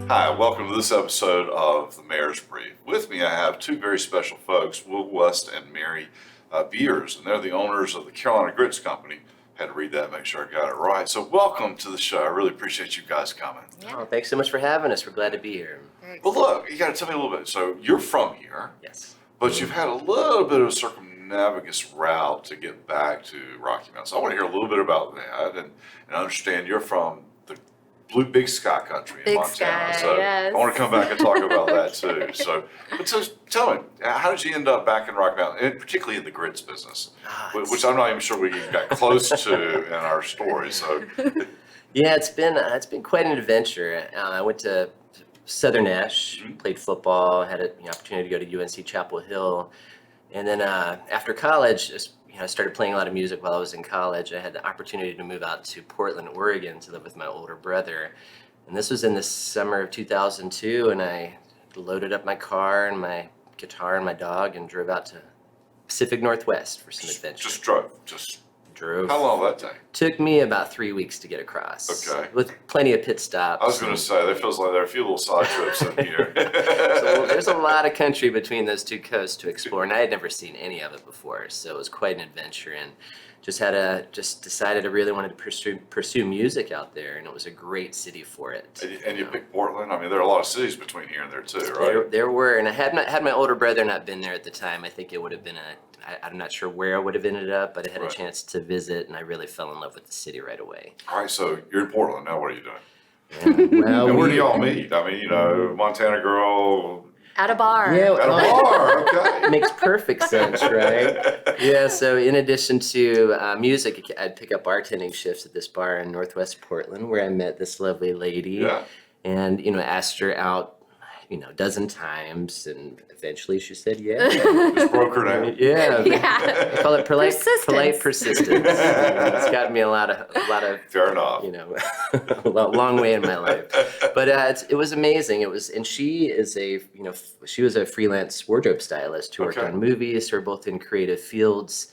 Hi, welcome to this episode of the Mayor's Brief. With me, I have two very special folks, Will West and Mary Beers, and they're the owners of the Carolina Grits Company. Had to read that, make sure I got it right. So, welcome to the show. I really appreciate you guys coming. Yeah. Oh, thanks so much for having us. We're glad to be here. Very Well, excited. look, you got to tell me a little bit. So, you're from here, Yes. but you've had a little bit of a circumnavigous route to get back to Rocky Mountain. So, I want to hear a little bit about that and understand you're from the blue big sky country in Big Montana. sky, So yes. I want to come back and talk about that too. So tell me, how did you end up back in Rocky Mountain, and particularly in the grits business, which I'm not even sure we got close to in our story. So Yeah, it's been quite an adventure. I went to Southern Nash, played football, had an opportunity to go to UNC Chapel Hill, and then after college, I started playing a lot of music while I was in college. I had the opportunity to move out to Portland, Oregon, to live with my older brother, and this was in the summer of 2002. And I loaded up my car and my guitar and my dog and drove out to Pacific Northwest for some adventure. just drove. Just Drove. how long did that take? Took me about 3 weeks to get across. Okay. With plenty of pit stops. I was going to say, there feels like there are a few little side trips in here. So there's a lot of country between those two coasts to explore, and I had never seen any of it before, so it was quite an adventure. And just decided I really wanted to pursue music out there, and it was a great city for it. And you picked Portland. I mean, there are a lot of cities between here and there too, right? There were, and had my older brother not been there at the time, I think it would have been I'm not sure where I would have ended up, but I had Right. a chance to visit, and I really fell in love with the city right away. All right, so you're in Portland now. What are you doing? And, well, And where do y'all meet? I mean, Montana girl At a bar. Yeah, at a bar. Okay. makes perfect sense, right? Yeah, so in addition to music, I'd pick up bartending shifts at this bar in Northwest Portland where I met this lovely lady Yeah. and, asked her out, a dozen times, and eventually she said yes. Just broke her down. Yeah. Yeah. I call it polite Persistence. persistence. It's gotten me a lot of Fair enough. a long way in my life. But it was amazing. And she is she was a freelance wardrobe stylist who worked Okay. on movies. So we're both in creative fields.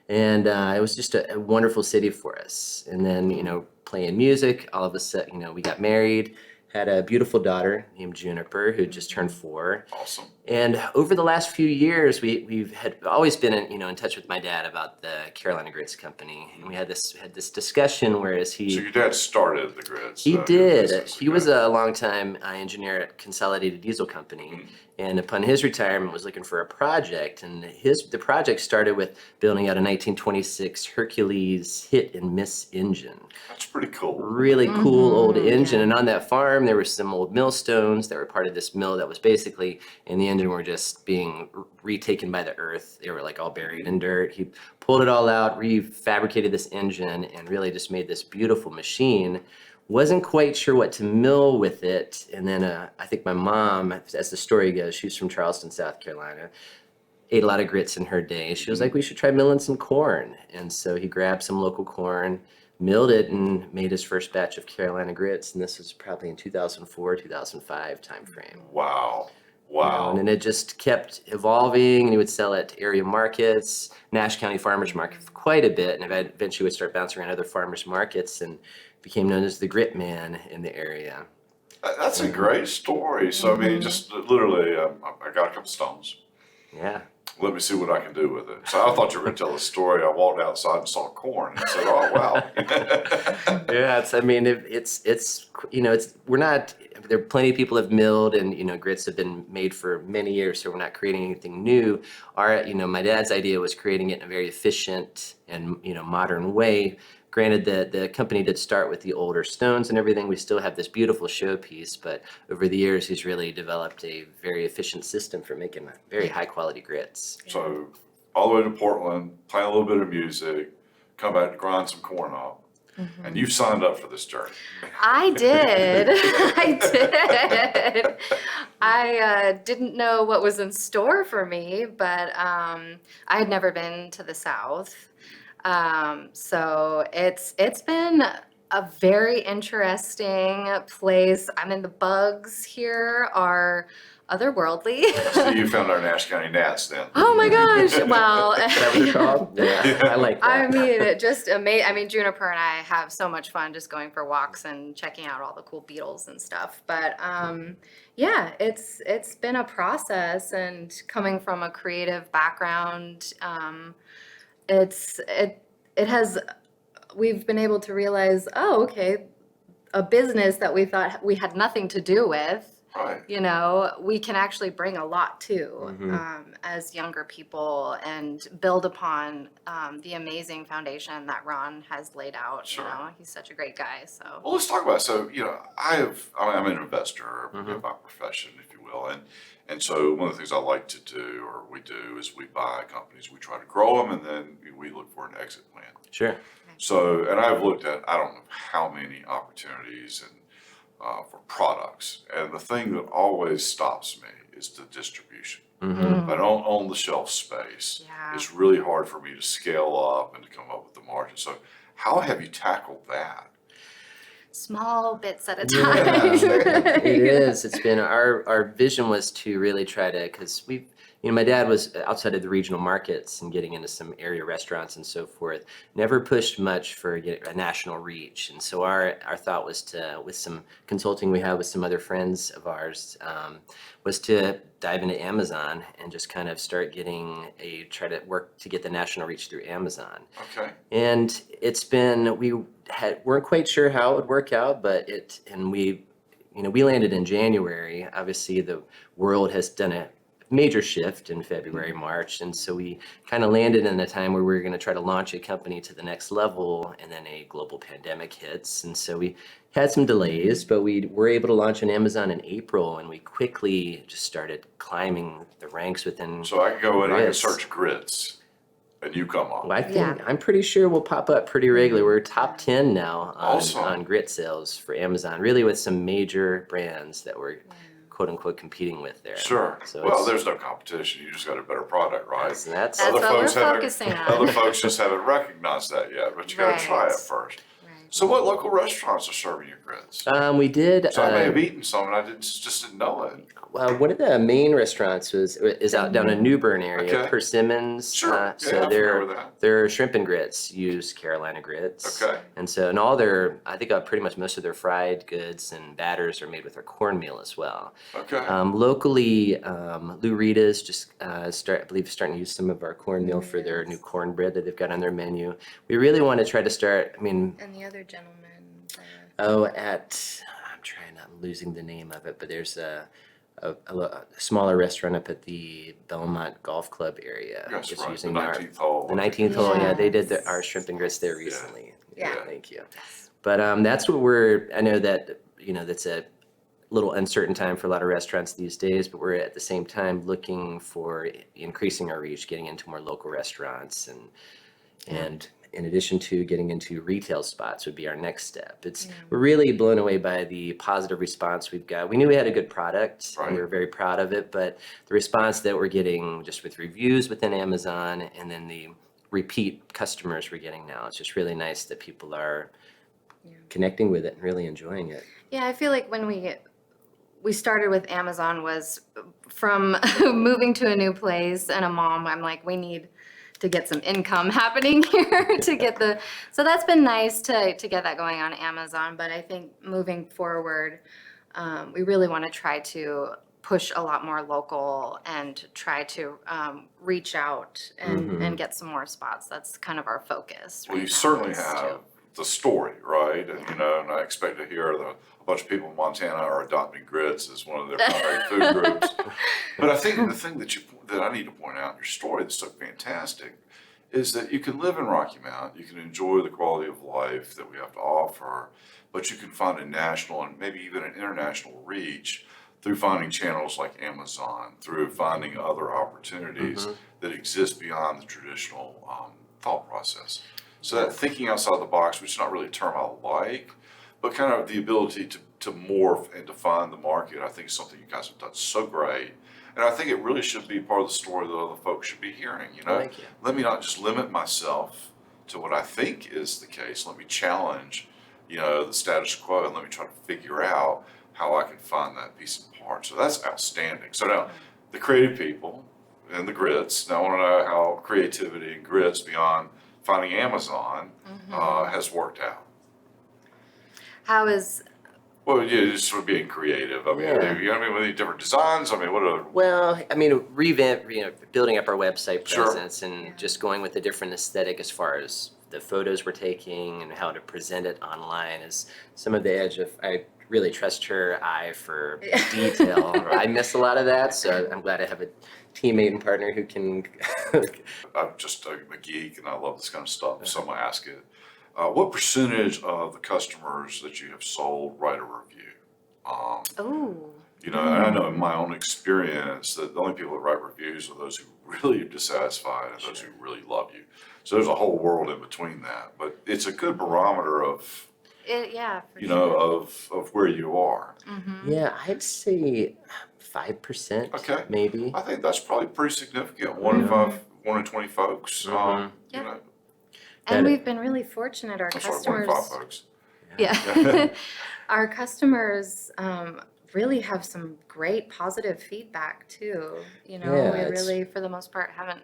And it was just a wonderful city for us. And then, playing music, all of a sudden, we got married, had a beautiful daughter named Juniper who just turned 4. Awesome. And over the last few years, we've had always been in touch with my dad about the Carolina Grits Company, and we had this discussion. Whereas So your dad started the grits. he your did. business, He was okay. a longtime engineer at Consolidated Diesel Company, and upon his retirement, was looking for a project. And the project started with building out a 1926 Hercules hit and miss engine. That's pretty cool. Really cool old engine. yeah. And on that farm, there were some old millstones that were part of this mill that was basically, and the engine were just being retaken by the earth. They were like all buried in dirt. He pulled it all out, refabricated this engine, and really just made this beautiful machine. Wasn't quite sure what to mill with it. And then I think my mom, as the story goes, she's from Charleston, South Carolina, ate a lot of grits in her day. She was like, we should try milling some corn. And so he grabbed some local corn, milled it, and made his first batch of Carolina grits. And this was probably in 2004, 2005 timeframe. Wow. You know, and then it just kept evolving, and he would sell it to area markets, Nash County farmers market for quite a bit, and eventually would start bouncing around other farmers markets and became known as the Grit Man in the area. That's a great story. So, I mean, just literally, I got a couple stones. Yeah. Let me see what I can do with it. So I thought you were going to tell a story. I walked outside and saw corn and said, oh, wow. Yeah, we're not, there are plenty of people have milled, and, grits have been made for many years, so we're not creating anything new. My dad's idea was creating it in a very efficient and, modern way. Granted, the company did start with the older stones and everything. We still have this beautiful showpiece, but over the years, he's really developed a very efficient system for making very high quality grits. So all the way to Portland, play a little bit of music, come back to grind some corn up. And you've signed up for this journey. I did. I did. I didn't know what was in store for me, but I had never been to the South. So it's been a very interesting place. I mean, the bugs here are otherworldly. So you found our Nash County Nats then. Oh my gosh! Well, Is that what they're called? Yeah, I like that. I mean, it just amazing. I mean, Juniper and I have so much fun just going for walks and checking out all the cool beetles and stuff. But yeah, it's been a process, and coming from a creative background, it has. We've been able to realize, oh, okay, a business that we thought we had nothing to do with. Right. You know, we can actually bring a lot to Mhm. as younger people and build upon the amazing foundation that Ron has laid out. Sure. You know, he's such a great guy. So, Well, let's talk about it. So, I'm an investor Mhm. by profession, if you will. And so one of the things I like to do, or we do, is we buy companies, we try to grow them, and then we look for an exit plan. Sure. So, and I've looked at, I don't know how many opportunities and for products. And the thing that always stops me is the distribution. Mhm. If I don't own the shelf space, Yeah. it's really hard for me to scale up and to come up with the margin. So, how have you tackled that? small bits at a Yeah, time. it is. It's been our vision was to really try to, because we've, my dad was outside of the regional markets and getting into some area restaurants and so forth. Never pushed much for a national reach, and so our thought was to, with some consulting we had with some other friends of ours, was to dive into Amazon and just kind of start try to work to get the national reach through Amazon. Okay. And it's been, weren't quite sure how it would work out, but we landed in January. Obviously, the world has done a major shift in February, March, and so we kind of landed in a time where we were going to try to launch a company to the next level, and then a global pandemic hits, and so we had some delays, but we were able to launch on Amazon in April, and we quickly just started climbing the ranks within. So I can go in, I can Grits. search grits, and you come up. Well, I think Yeah. I'm pretty sure we'll pop up pretty regularly. We're top 10 now Awesome. on grit sales for Amazon, really with some major brands that we're quote unquote competing with there. Sure. So Well, it's- there's no competition. You just got a better product, right? that's That's Other what we're folks haven't- focusing on. Other folks just haven't recognized that yet, but you got to try it Right. first. Right. So, what local restaurants are serving your grits? we did. So I may have eaten some, and I just didn't know it. One of the main restaurants is out down in New Bern area, Okay. Persimmons. Sure. Yeah, So I'm familiar with that. their shrimp and grits use Carolina grits. Okay. And all I think pretty much most of their fried goods and batters are made with their cornmeal as well. Okay. Locally, Lou Rita's just I believe starting to use some of our cornmeal for their new cornbread that they've got on their menu. We really want to try to start. And the other gentleman. I'm losing the name of it, but there's a smaller restaurant up at the Belmont Golf Club area. Yes, just right. The using 19th hole. the 19th hole. Yeah, they did Yes. our shrimp and grits there recently. Yeah. Thank you. But that's what I know that, that's a little uncertain time for a lot of restaurants these days, but we're at the same time looking for increasing our reach, getting into more local restaurants, and in addition to getting into retail spots would be our next step. We're really blown away by the positive response we've got. We knew we had a good product, Right. and we were very proud of it, but the response that we're getting just with reviews within Amazon, and then the repeat customers we're getting now, it's just really nice that people are connecting with it and really enjoying it. Yeah, I feel like when we started with Amazon was from moving to a new place and a mom. I'm like, we need to get some income happening here to get so that's been nice to get that going on Amazon. But I think moving forward, we really want to try to push a lot more local and try to reach out and get some more spots. That's kind of our focus. Well, right you now certainly is have the story, right? And Yeah. and I expect to hear a bunch of people in Montana are adopting grits as one of their primary food groups. But I think the thing that I need to point out in your story that's so fantastic is that you can live in Rocky Mount, you can enjoy the quality of life that we have to offer, but you can find a national and maybe even an international reach through finding channels like Amazon, through finding other opportunities that exist beyond the traditional thought process. So that thinking outside the box, which is not really a term I like, but kind of the ability to morph and define the market, I think is something you guys have done so great. And I think it really should be part of the story that other folks should be hearing, Thank you. Let me not just limit myself to what I think is the case. Let me challenge, the status quo, and let me try to figure out how I can find that piece of part. So that's outstanding. So now the creative people and the grits, now I want to know how creativity and grits beyond finding Amazon has worked out. How is Well, yeah, just sort of being creative. I mean, Yeah. you know what I mean, with these different designs. I mean, what a Well, I mean, building up our website Sure. presence and just going with a different aesthetic as far as the photos we're taking and how to present it online is some of the edge of, I really trust her eye for detail. I miss a lot of that, so I'm glad I have a teammate and partner who can. I'm just a geek and I love this kind of stuff. So I'm gonna ask it. What percentage of the customers that you have sold write a review? oh You know, and I know in my own experience that the only people that write reviews are those who really are dissatisfied and those who really love you. So there's a whole world in between that, but it's a good barometer of, yeah, for you know, of where you are. Yeah, I'd say 5%, Okay. maybe. I think that's probably pretty significant. One in five, 1 in 20 folks. Mhm. You know, And That- we've been really fortunate. Our I'm sorry, 1 in customers, 5 folks. yeah, our customers really have some great positive feedback too. You know, Yeah, we it's- really, for the most part, haven't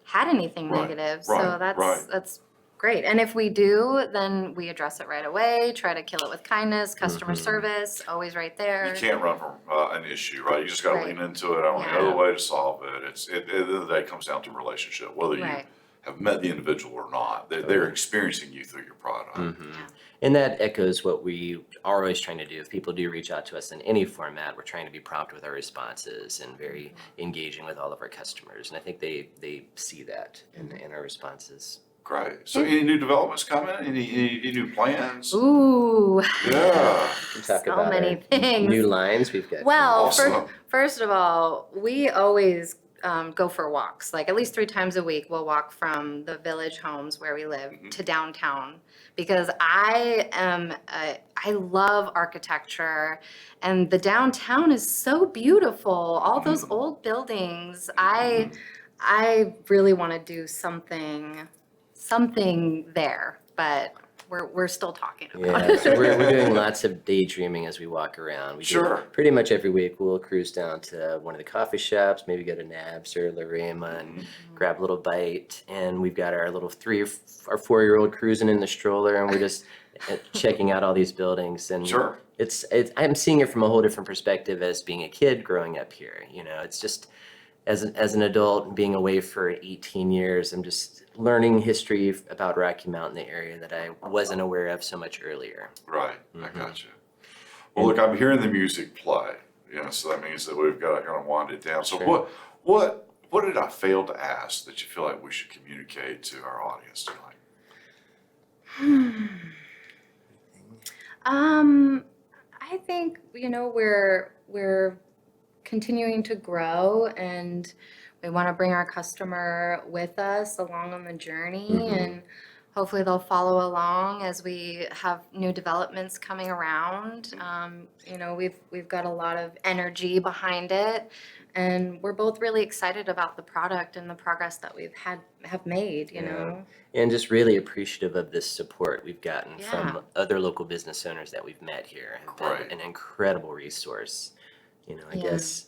had anything Right, negative. right, So that's right. that's great. And if we do, then we address it right away. Try to kill it with kindness, customer service, always right there. You can't run from an issue, right? You just got to Right. lean into it. I don't know Yeah. the way to solve it. At the end of the day, it comes down to relationship, whether you Right. have met the individual or not. They're experiencing you through your product. Mhm. And that echoes what we are always trying to do. If people do reach out to us in any format, we're trying to be prompt with our responses and very engaging with all of our customers. And I think they see that in our responses. Great. So, any new developments coming? Any new plans? Ooh, Yeah. We talk so about many our things. new lines we've got. Well, Awesome. first of all, we always go for walks. Like at least 3 times a week, we'll walk from the village homes where we live to downtown because I love architecture, and the downtown is so beautiful. All those old buildings. I really want to do something there, but we're still talking about Yeah, it. so we're doing lots of daydreaming as we walk around. We do Sure. pretty much every week we'll cruise down to one of the coffee shops, maybe go to Nabs or Lorema and grab a little bite. And we've got our little 4-year-old cruising in the stroller, and we're just checking out all these buildings. And Sure. it's I'm seeing it from a whole different perspective as being a kid growing up here. You know, it's just as an adult and being away for 18 years, I'm just learning history about Rocky Mountain, the area that I wasn't aware of so much earlier. Right. I got you. Well, look, I'm hearing the music play. You know, so that means that we've got to kind of wind it down. So, Sure. what did I fail to ask that you feel like we should communicate to our audience tonight? I think, you know, we're continuing to grow, and we want to bring our customer with us along on the journey, and hopefully they'll follow along as we have new developments coming around. You know, we've got a lot of energy behind it, and we're both really excited about the product and the progress that have made, you Yeah. know. And just really appreciative of this support we've gotten Yeah. from other local business owners that we've met here. Have been Great. an incredible resource. You know, I Yeah. guess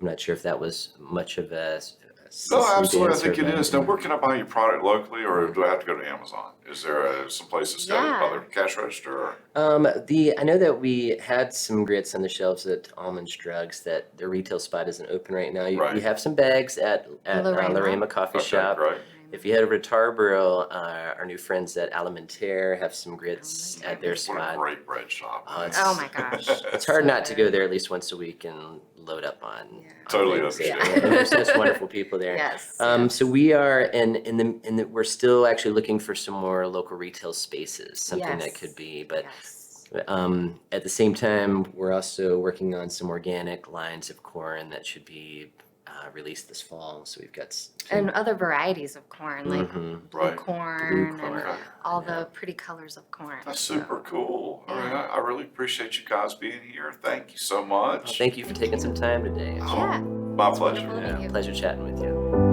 I'm not sure if that was much of a No, succinct absolutely. I answer, think it but, is. Now, where can I buy your product locally, or do I have to go to Amazon? Is there some place that's got Yeah. another cash register? Or? I know that we had some grits on the shelves at Almonds Drugs that their retail spot isn't open right now. We Right. have some bags at Lorema. Lorema Coffee Okay, Shop. great. If you head over to Tarboro, our new friends at Alimentaire have some grits at their What a spot. great bread shop. Oh, Oh my gosh. It's hard not to So go there at least once a week and load up on. Yeah. Totally things. understand. And there's such wonderful people there. Yes. So we are, we're still actually looking for some more local retail spaces, something that Yes. could be, but Yes. at the same time, we're also working on some organic lines of corn that should be released this fall. So we've got And other varieties of corn, like Mhm. blue Right. corn Blue corn. and Okay. all the pretty colors of corn. That's So, super cool. All right, Yeah. I really appreciate you guys being here. Thank you so much. Well, thank you for taking some time today. Oh, Yeah. my pleasure. Wonderful. Yeah, Thank you. pleasure chatting with you.